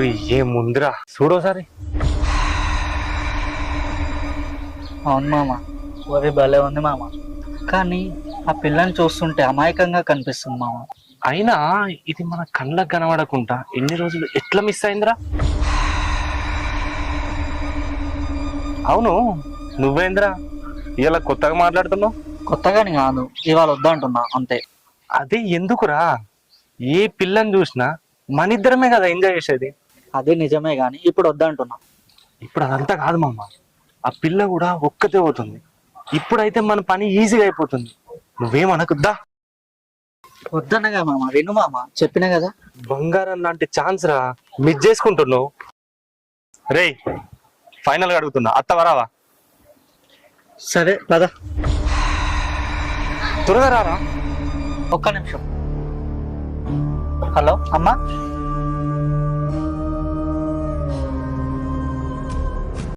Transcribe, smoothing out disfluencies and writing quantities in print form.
ఊరి ఏముందిరా చూడోసారి. అవును మామ, ఊరి భలే ఉంది మామ. కానీ ఆ పిల్లని చూస్తుంటే అమాయకంగా కనిపిస్తుంది మామ. అయినా ఇది మన కళ్ళకు కనబడకుండా ఎన్ని రోజులు ఎట్లా మిస్ అయిందిరా? అవును, నువ్వేంద్రా ఇలా కొత్తగా మాట్లాడుతున్నావు? కొత్తగాని కాదు, ఇవాళ వద్దంటున్నా అంతే. అదే ఎందుకురా? ఏ పిల్లని చూసినా మన ఇద్దరమే కదా ఎంజాయ్ చేసేది. అదే నిజమే గాని ఇప్పుడు వద్దంటున్నా. ఇప్పుడు అదంతా కాదు మామ, ఆ పిల్ల కూడా ఒక్కతే పోతుంది. ఇప్పుడైతే మన పని ఈజీగా అయిపోతుంది. నువ్వేమనకుద్దా. వద్దనగా మామ, విను మామ, చెప్పినా కదా. బంగారం లాంటి ఛాన్స్ రా, మిస్ చేసుకుంటున్నావు. రేయ్, ఫైనల్ గా అడుగుతున్నా, అత్తవరావా? సరే పద. త్వరగా రారా. ఒక్క నిమిషం. హలో అమ్మా.